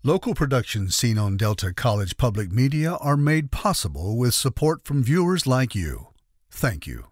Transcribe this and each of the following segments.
Local productions seen on Delta College Public Media are made possible with support from viewers like you. Thank you.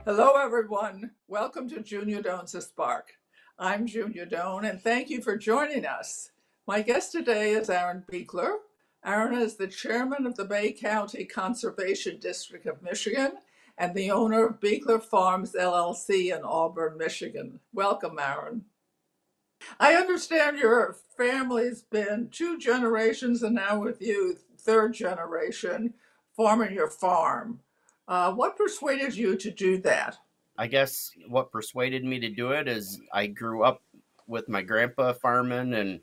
Hello, everyone. Welcome to Junior Doan's The Spark. I'm Junior Doan, and thank you for joining us. My guest today is Aaron Buechler. Aaron is the chairman of the Bay County Conservation District of Michigan and the owner of Buechler Farms, LLC in Auburn, Michigan. Welcome, Aaron. I understand your family's been 2 generations and now with you, 3rd generation, farming your farm. What persuaded you to do that? I guess what persuaded me to do it is I grew up with my grandpa farming and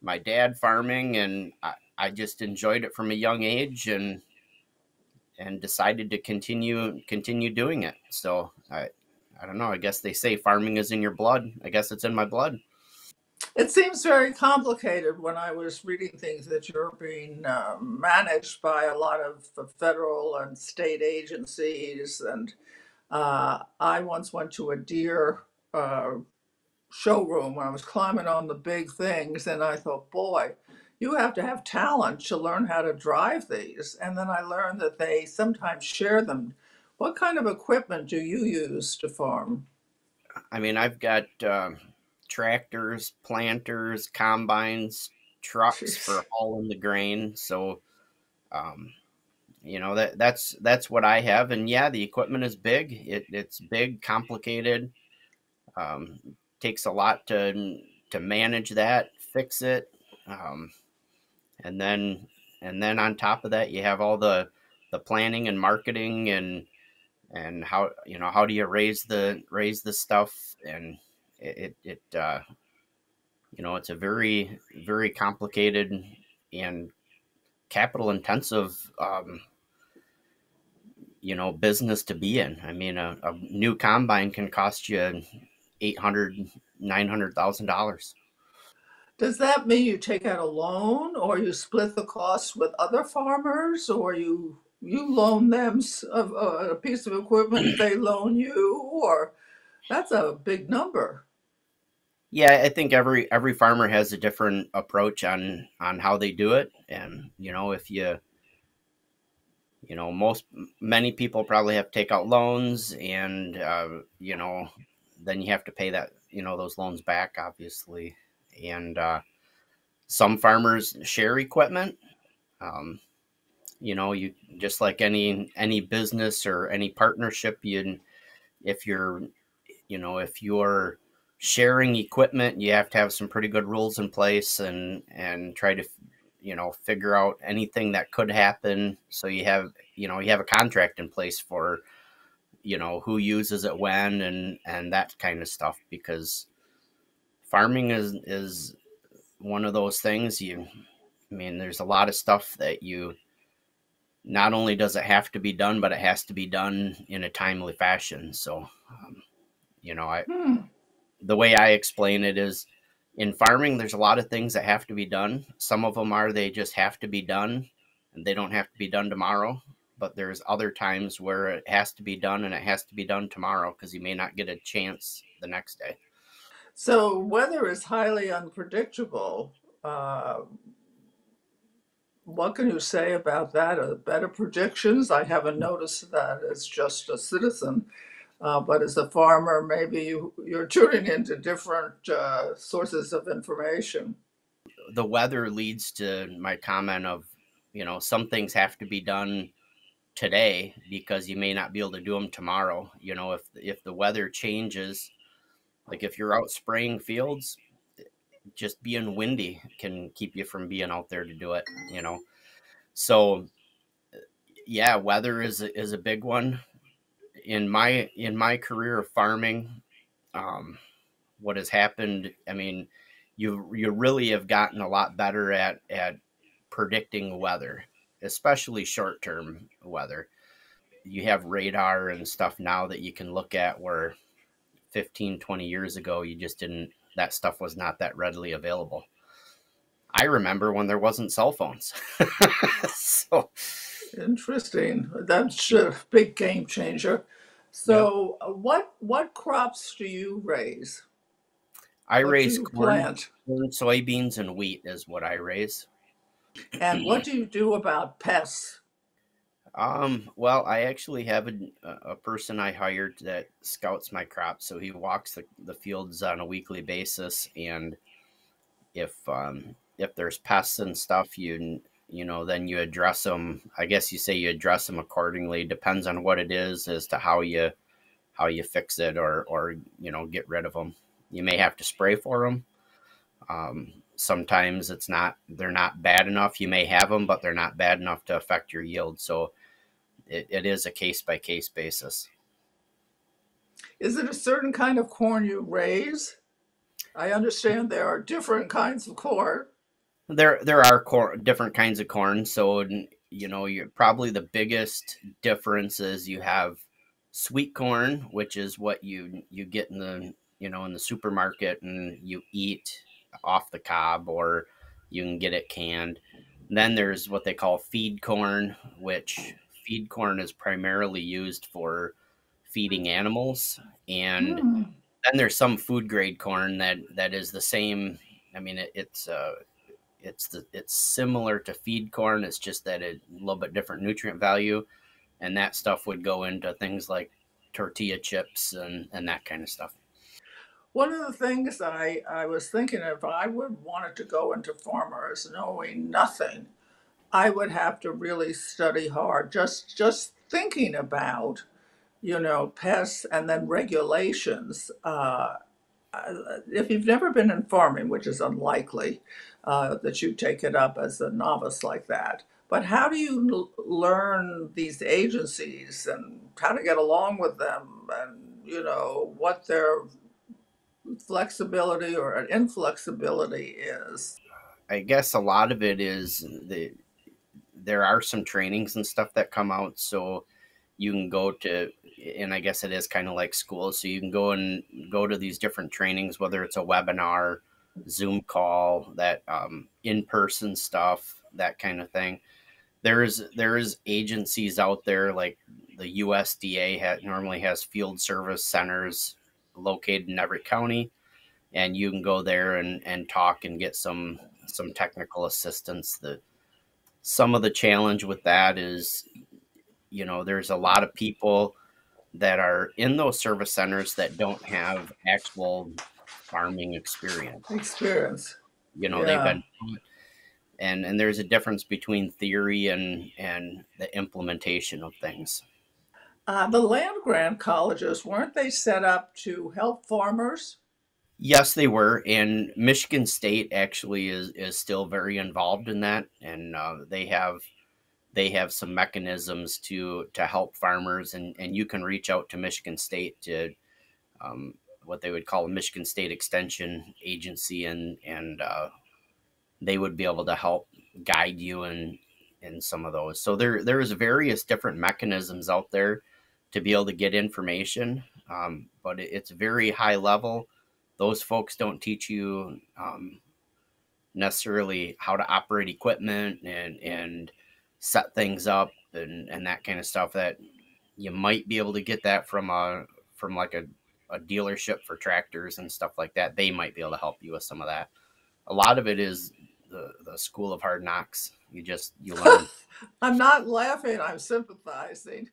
my dad farming, and I just enjoyed it from a young age and decided to continue doing it. So I don't know. I guess they say farming is in your blood. I guess it's in my blood. It seems very complicated when I was reading things that you're being managed by a lot of federal and state agencies. And I once went to a deer showroom when I was climbing on the big things, and I thought, boy, you have to have talent to learn how to drive these. And then I learned that they sometimes share them. What kind of equipment do you use to farm? I mean, I've got tractors, planters, combines, trucks for hauling the grain. So, that's what I have. And yeah, the equipment is big. It's big, complicated. Takes a lot to manage that, fix it, and then on top of that, you have all the planning and marketing and how do you raise the stuff, and it's a very, very complicated and capital intensive business to be in. I mean, a new combine can cost you $800,000-$900,000. Does that mean you take out a loan, or you split the costs with other farmers, or you loan them a piece of equipment, they loan you, or that's a big number. Yeah, I think every farmer has a different approach on how they do it, and if many people probably have to take out loans, and then you have to pay those loans back, obviously, and some farmers share equipment. You just like any business or any partnership, if you're sharing equipment, you have to have some pretty good rules in place and try to figure out anything that could happen. So you have a contract in place for who uses it when and that kind of stuff, because farming is one of those things. There's a lot of stuff that not only does it have to be done, but it has to be done in a timely fashion. So, the way I explain it is, in farming, there's a lot of things that have to be done. Some of them they just have to be done, and they don't have to be done tomorrow. But there's other times where it has to be done, and it has to be done tomorrow because you may not get a chance the next day. So weather is highly unpredictable. What can you say about that? Are there better predictions? I haven't noticed that as just a citizen. But as a farmer, maybe you're tuning into different sources of information. The weather leads to my comment of, some things have to be done today because you may not be able to do them tomorrow. If the weather changes, like if you're out spraying fields, just being windy can keep you from being out there to do it. So yeah, weather is a big one. In my career of farming, what has happened, I mean, you really have gotten a lot better at predicting weather, especially short term weather. You have radar and stuff now that you can look at, where 15, 20 years ago you just didn't, that stuff was not that readily available. I remember when there wasn't cell phones. So Interesting. That's a big game changer. yep. So, what crops do you raise? I What do raise you corn, plant? soybeans, and wheat is what I raise. And what do you do about pests? Well, I actually have a person I hired that scouts my crops. So he walks the fields on a weekly basis. And if there's pests and stuff, then you address them. I guess you say you address them accordingly. Depends on what it is as to how you fix it, or get rid of them. You may have to spray for them. Sometimes they're not bad enough. You may have them, but they're not bad enough to affect your yield. So it is a case by case basis. Is it a certain kind of corn you raise? I understand there are different kinds of corn. There are different kinds of corn. So you're probably the biggest difference is you have sweet corn, which is what you get in the supermarket and you eat off the cob, or you can get it canned. Then there's what they call feed corn, which feed corn is primarily used for feeding animals. And Hmm. then there's some food grade corn that is the same. I mean, it's similar to feed corn. It's just that a little bit different nutrient value, and that stuff would go into things like tortilla chips and that kind of stuff. One of the things I was thinking if I would wanted to go into farmers knowing nothing, I would have to really study hard. Just thinking about, pests and then regulations. If you've never been in farming, which is unlikely that you take it up as a novice like that, but how do you learn these agencies and how to get along with them, and what their flexibility or inflexibility is? I guess a lot of it is there are some trainings and stuff that come out, so you can go to, and I guess it is kind of like school, so you can go to these different trainings, whether it's a webinar, Zoom call, that in-person stuff, that kind of thing. There is agencies out there like the USDA normally has field service centers located in every county, and you can go there and talk and get some technical assistance. Some of the challenge with that is, there's a lot of people that are in those service centers that don't have actual farming experience. Experience. They've Yeah. been, and there's a difference between theory and the implementation of things. The land grant colleges, weren't they set up to help farmers? Yes, they were, and Michigan State actually is still very involved in that, and they have some mechanisms to help farmers, and you can reach out to Michigan State to what they would call a Michigan State Extension Agency, and they would be able to help guide you in some of those. So there's various different mechanisms out there to be able to get information, but it's very high level. Those folks don't teach you necessarily how to operate equipment and set things up and that kind of stuff. That you might be able to get that from like a dealership for tractors and stuff like that. They might be able to help you with some of that. A lot of it is the school of hard knocks. You learn. I'm not laughing, I'm sympathizing.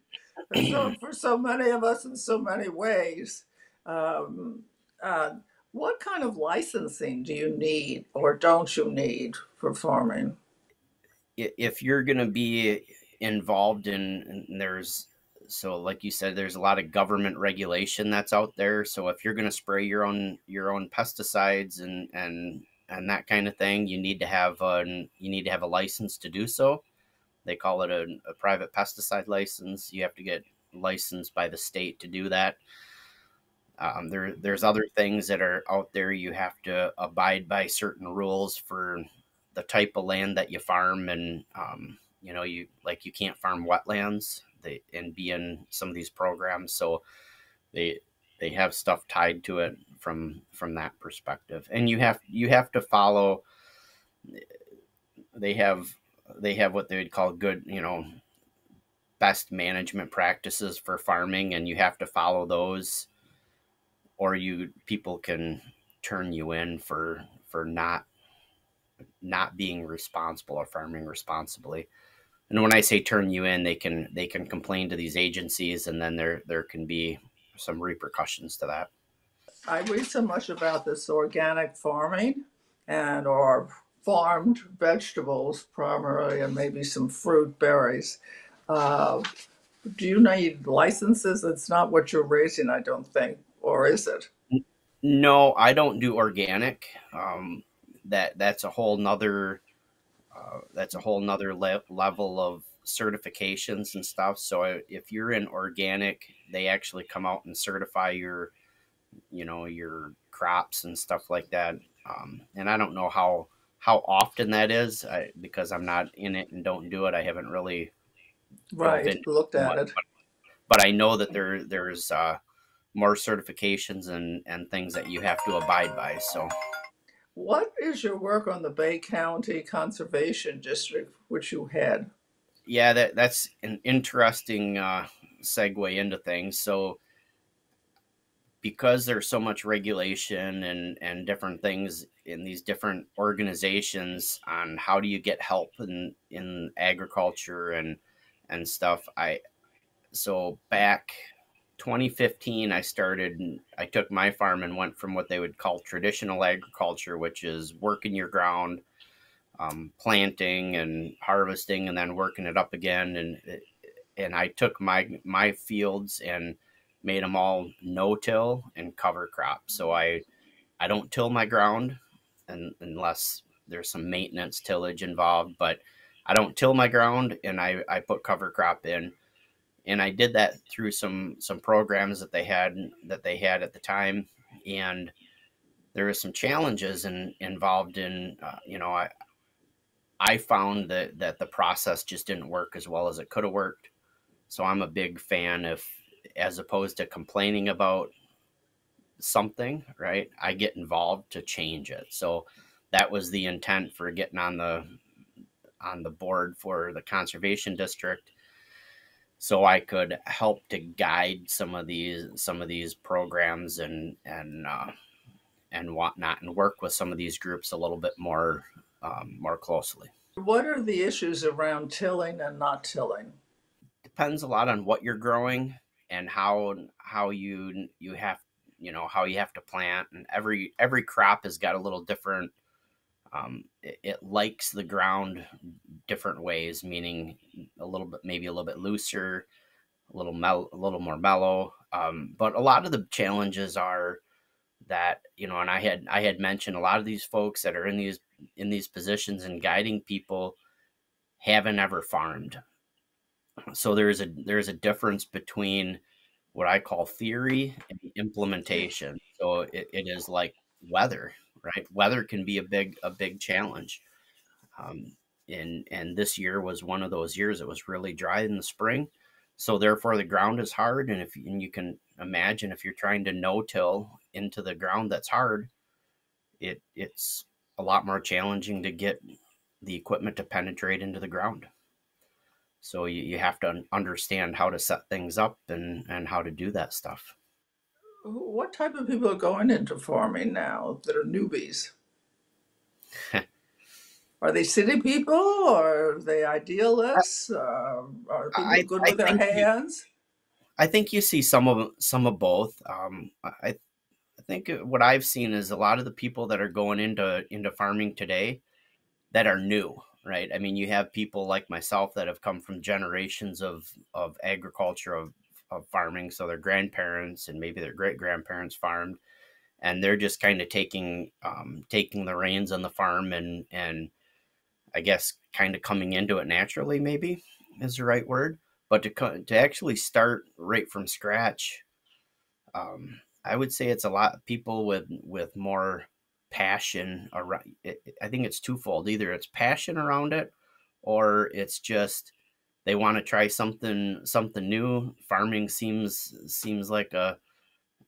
So, for so many of us in so many ways, um, uh, what kind of licensing do you need or don't you need for farming? If you're going to be involved and there's, so like you said, there's a lot of government regulation that's out there. So if you're going to spray your own pesticides and that kind of thing, you need to have a license to do so. They call it a private pesticide license. You have to get licensed by the state to do that. There's other things that are out there. You have to abide by certain rules for the type of land that you farm, and you can't farm wetlands and be in some of these programs. So they they have stuff tied to it from that perspective, and you have to follow. They have they have what they would call good, best management practices for farming, and you have to follow those, or you people can turn you in for not being responsible or farming responsibly. And when I say turn you in, they can complain to these agencies, and then there can be some repercussions to that. I read so much about this organic farming and or farmed vegetables primarily, and maybe some fruit, berries. Uh, do you need licenses? It's not what you're raising, I don't think, or is it? No, I don't do organic. That's a whole nother level of certifications and stuff. So if you're in organic, they actually come out and certify your crops and stuff like that. And I don't know how often that is, because I'm not in it and don't do it. I haven't really dove Right, into looked it at much, it. but I know that there's more certifications and things that you have to abide by. So What is your work on the Bay County Conservation District, which you had? yeah, that's an interesting segue into things. So because there's so much regulation and different things in these different organizations on how do you get help in agriculture and stuff, so back 2015 I took my farm and went from what they would call traditional agriculture, which is working your ground, planting and harvesting and then working it up again, and I took my fields and made them all no-till and cover crop. So I don't till my ground, unless there's some maintenance tillage involved, but I don't till my ground, and I put cover crop in. And I did that through some programs that they had at the time, and there was some challenges involved in, I found that the process just didn't work as well as it could have worked. So I'm a big fan of, as opposed to complaining about something, right? I get involved to change it. So that was the intent for getting on the board for the conservation district, so I could help to guide some of these programs and whatnot, and work with some of these groups a little bit more closely. What are the issues around tilling and not tilling? Depends a lot on what you're growing and how you have how you have to plant, and every crop has got a little different. It likes the ground different ways, meaning maybe a little bit looser, a little more mellow. But a lot of the challenges are that, and I had mentioned a lot of these folks that are in these positions and guiding people haven't ever farmed. So there's a difference between what I call theory and implementation. So it is like weather, right? Weather can be a big challenge. Um, and this year was one of those years. It was really dry in the spring, so therefore the ground is hard. And you can imagine, if you're trying to no-till into the ground that's hard, it's a lot more challenging to get the equipment to penetrate into the ground. So you have to understand how to set things up and how to do that stuff. What type of people are going into farming now that are newbies? Are they city people, or are they idealists? Are people I good I with their think you hands? I think you see some of both. I think what I've seen is a lot of the people that are going into farming today that are new, right? I mean, you have people like myself that have come from generations of agriculture, of farming. So their grandparents and maybe their great grandparents farmed, and they're just kind of taking the reins on the farm, and I guess kind of coming into it naturally, maybe is the right word. But to actually start right from scratch, I would say it's a lot of people with more passion around it. I think it's twofold. Either it's passion around it, or it's just they want to try something new. Farming seems like a,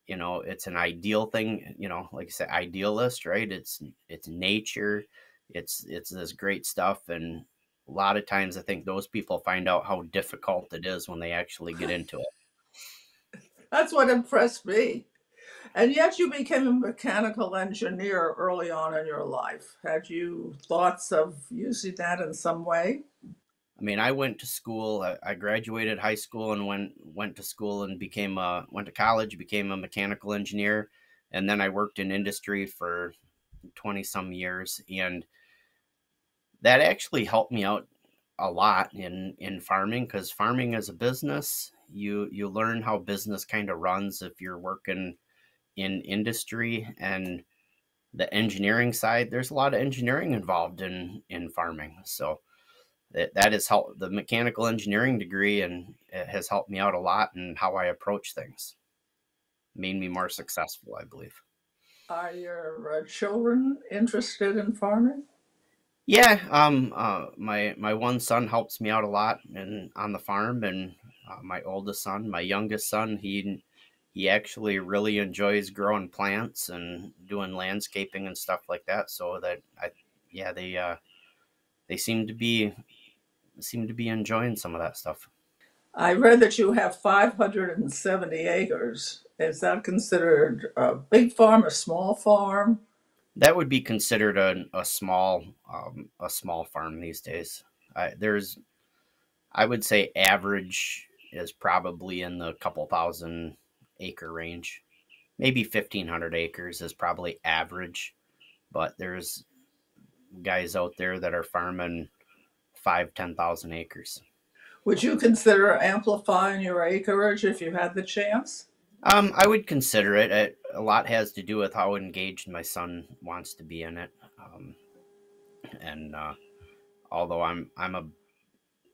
it's an ideal thing. Like I said, idealist, right? It's nature. It's this great stuff, and a lot of times I think those people find out how difficult it is when they actually get into it. That's what impressed me. And yet you became a mechanical engineer early on in your life. Had you thoughts of using that in some way? I mean, I went to school. I graduated high school and went to school and went to college, became a mechanical engineer, and then I worked in industry for 20 some years, and that actually helped me out a lot in farming, because farming is a business. You learn how business kind of runs if you're working in industry, and the engineering side. There's a lot of engineering involved in farming, so that has helped. The mechanical engineering degree and it has helped me out a lot in how I approach things. Made me more successful, I believe. Are your children interested in farming? Yeah, my one son helps me out a lot and on the farm, and my oldest son, my youngest son, he actually really enjoys growing plants and doing landscaping and stuff like that. So yeah, they seem to be enjoying some of that stuff. I read that you have 570 acres. Is that considered a big farm, a small farm? That would be considered a small farm these days. There's I would say average is probably in the couple thousand acre range. Maybe 1,500 acres is probably average, but there's guys out there that are farming 5, 10,000 acres. Would you consider amplifying your acreage if you had the chance? I would consider it. A lot has to do with how engaged my son wants to be in it. And although I'm a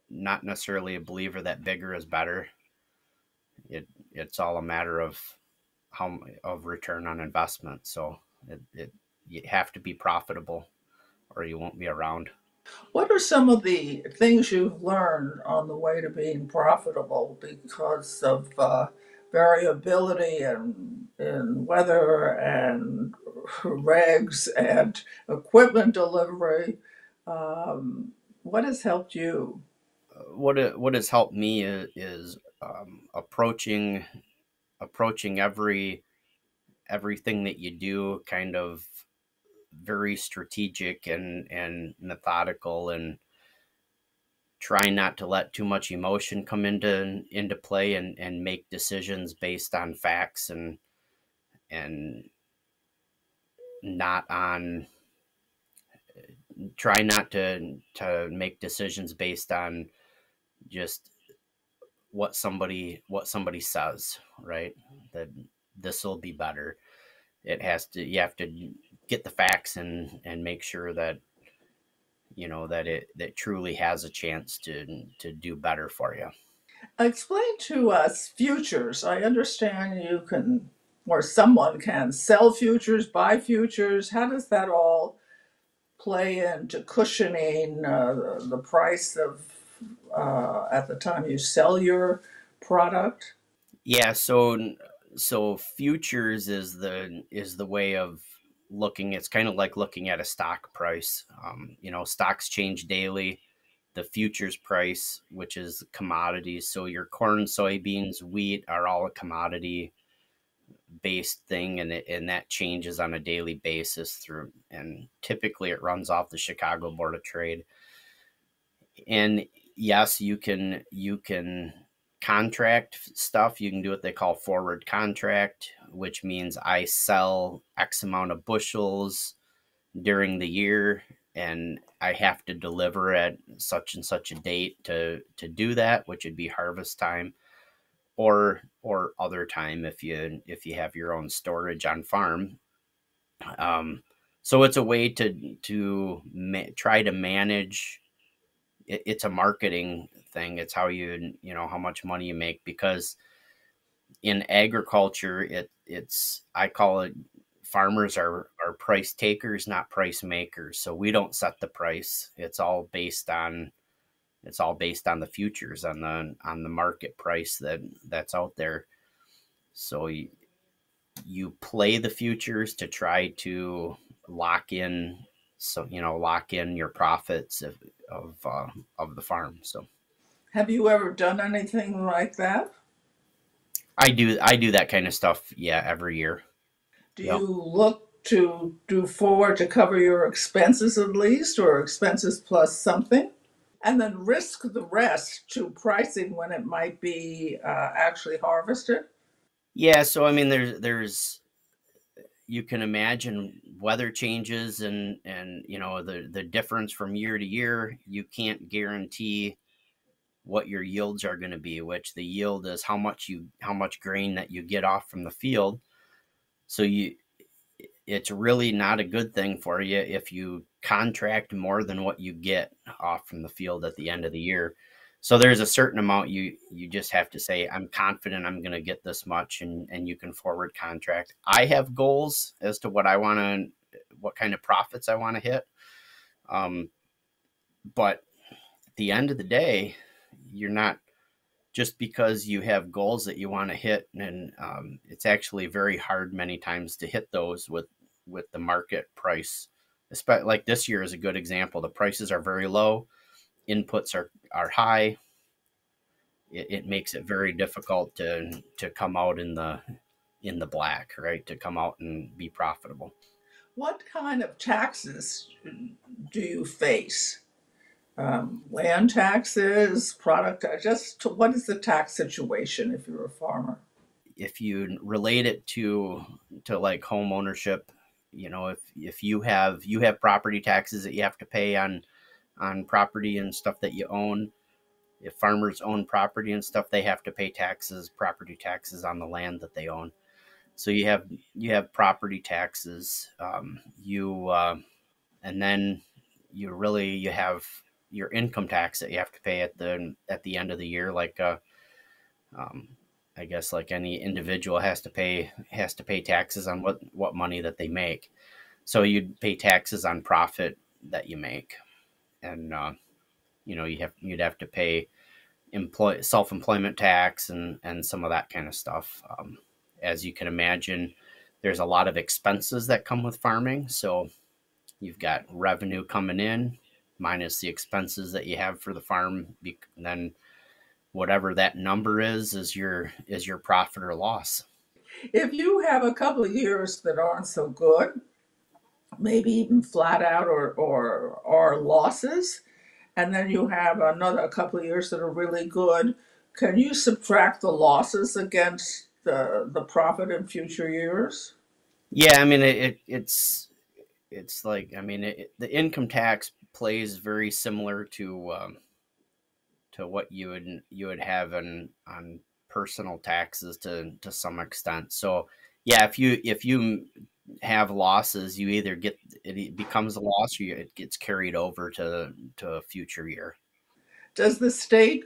not necessarily a believer that bigger is better, it's all a matter of how of return on investment. So you have to be profitable or you won't be around. What are some of the things you've learned on the way to being profitable because of variability in weather and regs and equipment delivery? What has helped you? What has helped me is approaching everything that you do kind of very strategic and methodical, and try not to let too much emotion come into play, and make decisions based on facts, and not on try not to make decisions based on just what somebody says, right? That this will be better. You have to get the facts and make sure that that truly has a chance to do better for you. Explain to us futures. I understand you can, or someone can, sell futures, buy futures. How does that all play into cushioning the price of at the time you sell your product? Yeah, so futures is the way of looking. It's kind of like looking at a stock price. Stocks change daily. The futures price, which is commodities, so your corn, soybeans, wheat are all a commodity based thing, and that changes on a daily basis through, and typically it runs off the Chicago Board of Trade. And yes, you can contract stuff. You can do what they call forward contract, which means I sell X amount of bushels during the year, and I have to deliver at such and such a date to do that, which would be harvest time, or other time if you have your own storage on farm. So it's a way try to manage. It's a marketing thing. It's how how much money you make, because in agriculture I call it, farmers are price takers, not price makers. So we don't set the price. It's all based on the futures, on the market price that's out there. So you play the futures to try to lock in, lock in your profits of the farm. So Have you ever done anything like that? I do that kind of stuff, yeah, every year. Do Yep. you look to do forward to cover your expenses at least, or expenses plus something? And then risk the rest to pricing when it might be actually harvested? Yeah, so I mean, there's you can imagine weather changes, and the difference from year to year. You can't guarantee what your yields are going to be, which the yield is how much grain that you get off from the field. So it's really not a good thing for you if you contract more than what you get off from the field at the end of the year. So there's a certain amount you just have to say, I'm confident I'm going to get this much, and you can forward contract. I have goals as to what kind of profits I want to hit. But at the end of the day, you're not, just because you have goals that you want to hit, and it's actually very hard many times to hit those with the market price. Especially like this year is a good example. The prices are very low, inputs are high. It makes it very difficult to come out in the black, right? To come out and be profitable. What kind of taxes do you face? Land taxes, just what is the tax situation if you're a farmer? If you relate it to like home ownership, if you have property taxes that you have to pay on property and stuff that you own. If farmers own property and stuff, they have to pay property taxes on the land that they own. So you have property taxes. And then you have your income tax that you have to pay at the end of the year. Like um, I guess like any individual has to pay taxes on what money that they make. So you'd pay taxes on profit that you make, and you'd have to pay self-employment tax and some of that kind of stuff. As you can imagine, there's a lot of expenses that come with farming. So you've got revenue coming in minus the expenses that you have for the farm. Then whatever that number is your profit or loss. If you have a couple of years that aren't so good, maybe even flat out or losses, and then you have another couple of years that are really good, can you subtract the losses against the profit in future years? Yeah, I mean it's like, I mean, the income tax plays very similar to what you would have on personal taxes to some extent. So yeah, if you have losses, you either it becomes a loss, or it gets carried over to a future year. Does the state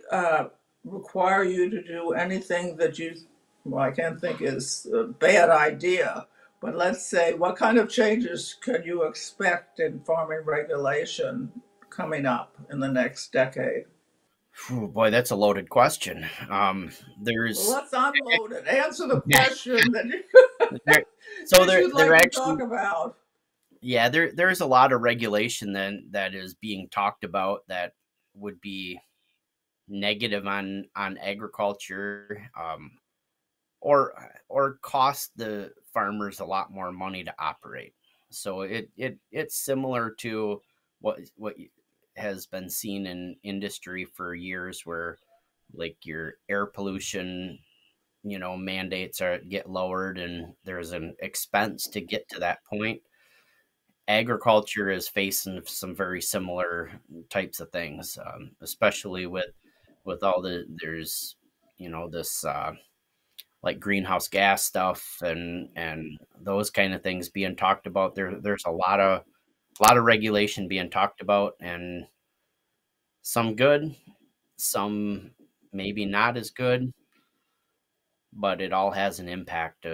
require you to do anything that well, I can't think is a bad idea, but let's say, what kind of changes can you expect in farming regulation coming up in the next decade? Phew, boy, that's a loaded question. Well, There's let's unload it. Answer the question that there, so that you'd there like to talk actually, about. yeah, there's a lot of regulation then that is being talked about that would be negative on agriculture, or cost the farmers a lot more money to operate. So it's similar to what has been seen in industry for years, where like your air pollution, mandates get lowered, and there's an expense to get to that point. Agriculture is facing some very similar types of things, especially with all there's this like greenhouse gas stuff, and those kind of things being talked about. There's a lot of regulation being talked about, and some good, some maybe not as good, but it all has an impact.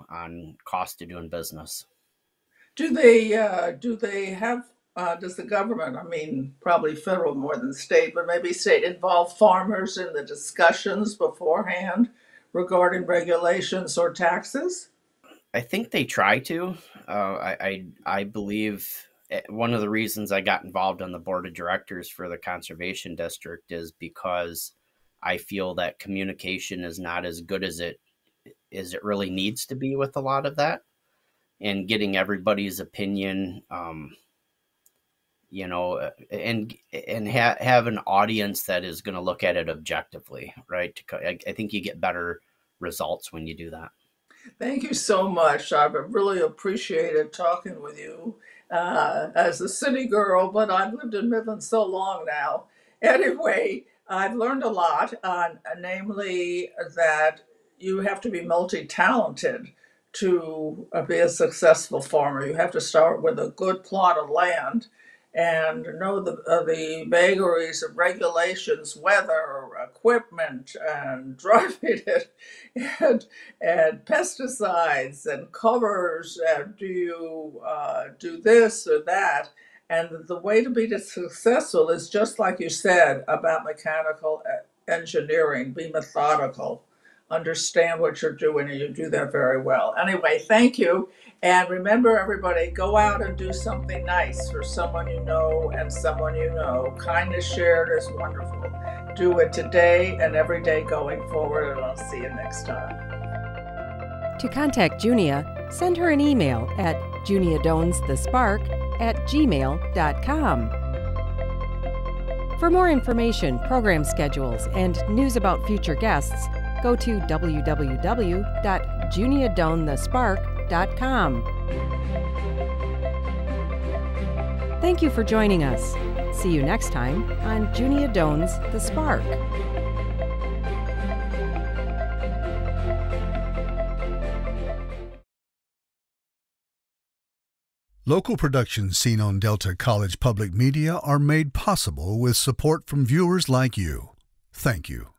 on cost of doing business. Do they have, does the government, I mean, probably federal more than state, but maybe state, involve farmers in the discussions beforehand regarding regulations or taxes? I think they try to. I believe one of the reasons I got involved on the board of directors for the conservation district is because I feel that communication is not as good as it really needs to be with a lot of that, and getting everybody's opinion, and have an audience that is going to look at it objectively, right? I think you get better results when you do that. Thank you so much. I've really appreciated talking with you as a city girl, but I've lived in Midland so long now. Anyway, I've learned a lot, namely that you have to be multi-talented to be a successful farmer. You have to start with a good plot of land and know the vagaries of regulations, weather, equipment, and driving it, and pesticides and covers. And do you do this or that? And the way to be successful is just like you said about mechanical engineering. Be methodical, understand what you're doing, and you do that very well. Anyway, thank you. And remember, everybody, go out and do something nice for someone you know and someone you know. Kindness shared is wonderful. Do it today and every day going forward, and I'll see you next time. To contact Junia, send her an email at juniadonesthespark@gmail.com. For more information, program schedules, and news about future guests, go to www.juniadonethespark.com. Thank you for joining us. See you next time on Junia Dones The Spark. Local productions seen on Delta College Public Media are made possible with support from viewers like you. Thank you.